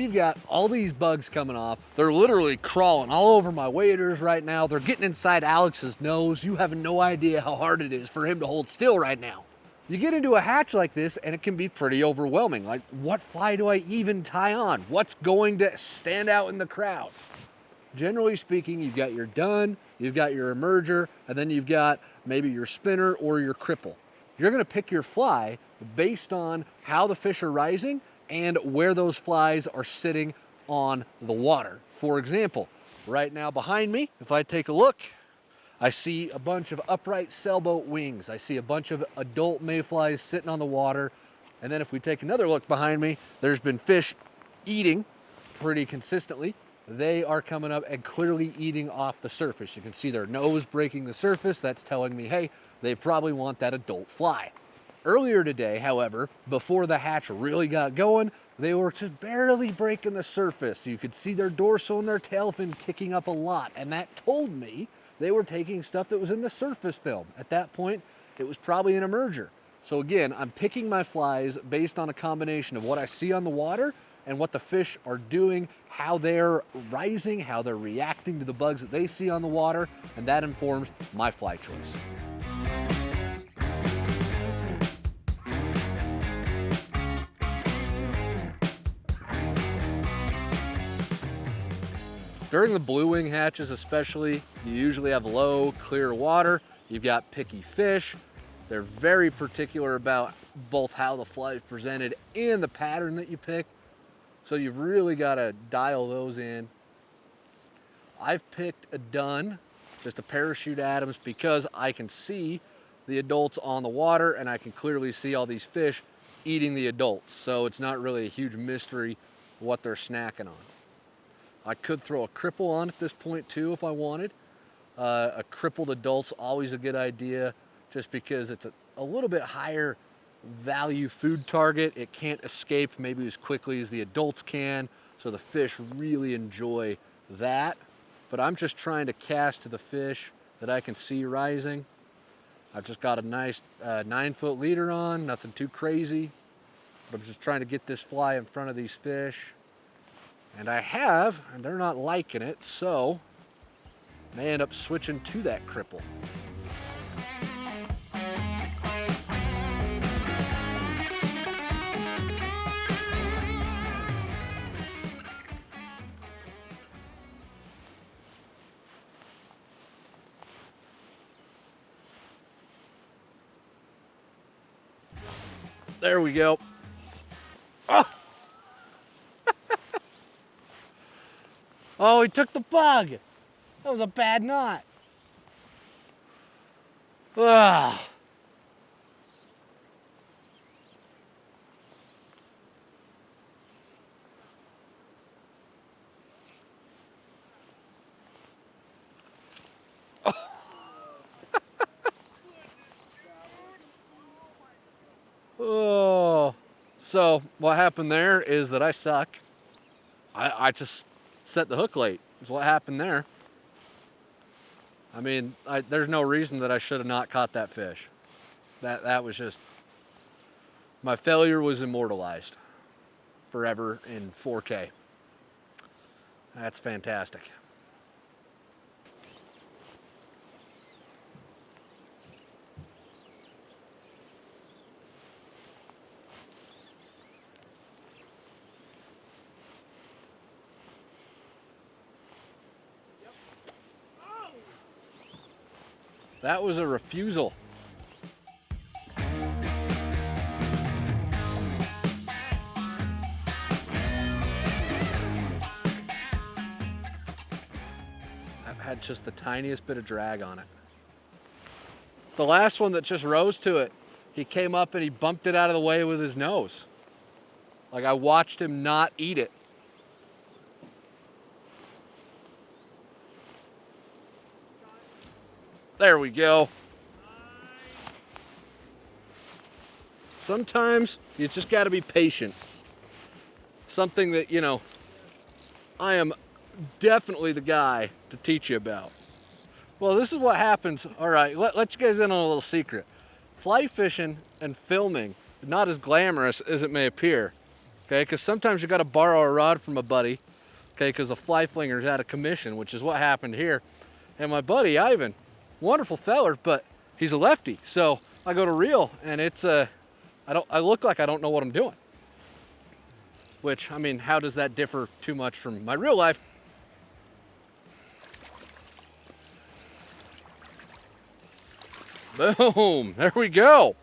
we've got all these bugs coming off. They're literally crawling all over my waders right now. They're getting inside Alex's nose. You have no idea how hard it is for him to hold still right now. You get into a hatch like this and it can be pretty overwhelming. Like, what fly do I even tie on? What's going to stand out in the crowd? Generally speaking, you've got your dun, you've got your emerger, and then you've got maybe your spinner or your cripple. You're gonna pick your fly based on how the fish are rising and where those flies are sitting on the water. For example, right now behind me, if I take a look, I see a bunch of upright sailboat wings. I see a bunch of adult mayflies sitting on the water. And then if we take another look behind me, there's been fish eating pretty consistently. They are coming up and clearly eating off the surface. You can see their nose breaking the surface. That's telling me, hey, they probably want that adult fly. Earlier today, however, before the hatch really got going, they were just barely breaking the surface. You could see their dorsal and their tail fin kicking up a lot, and that told me they were taking stuff that was in the surface film. At that point, it was probably an emerger. So again, I'm picking my flies based on a combination of what I see on the water and what the fish are doing, how they're rising, how they're reacting to the bugs that they see on the water, and that informs my fly choice. During the blue wing hatches especially, you usually have low, clear water. You've got picky fish. They're very particular about both how the fly is presented and the pattern that you pick. So you've really got to dial those in. I've picked a dun, just a parachute Adams, because I can see the adults on the water and I can clearly see all these fish eating the adults. So it's not really a huge mystery what they're snacking on. I could throw a cripple on at this point too if I wanted. A crippled adult's always a good idea just because it's a little bit higher value food target. It can't escape maybe as quickly as the adults can, so the fish really enjoy that. But I'm just trying to cast to the fish that I can see rising. I've just got a nice 9-foot leader on, nothing too crazy. But I'm just trying to get this fly in front of these fish. And I have, and they're not liking it, so I may end up switching to that cripple. There we go. Oh! Oh, he took the bug. That was a bad knot. Ah. Oh. So what happened there is that I suck. I just set the hook late is what happened there. I mean, there's no reason that I should have not caught that fish. That was just, my failure was immortalized forever in 4K. That's fantastic. That was a refusal. I've had just the tiniest bit of drag on it. The last one that just rose to it, he came up and he bumped it out of the way with his nose. Like, I watched him not eat it. There we go. Sometimes you just got to be patient. Something that, you know, I am definitely the guy to teach you about. Well, this is what happens. All right, let you guys in on a little secret. Fly fishing and filming is not as glamorous as it may appear. okay? Because sometimes you got to borrow a rod from a buddy, okay? Because the fly flinger's out of commission, which is what happened here. And my buddy Ivan, wonderful feller, but he's a lefty, so I go to reel, and it's I look like I don't know what I'm doing. Which, I mean, how does that differ too much from my real life? Boom, there we go.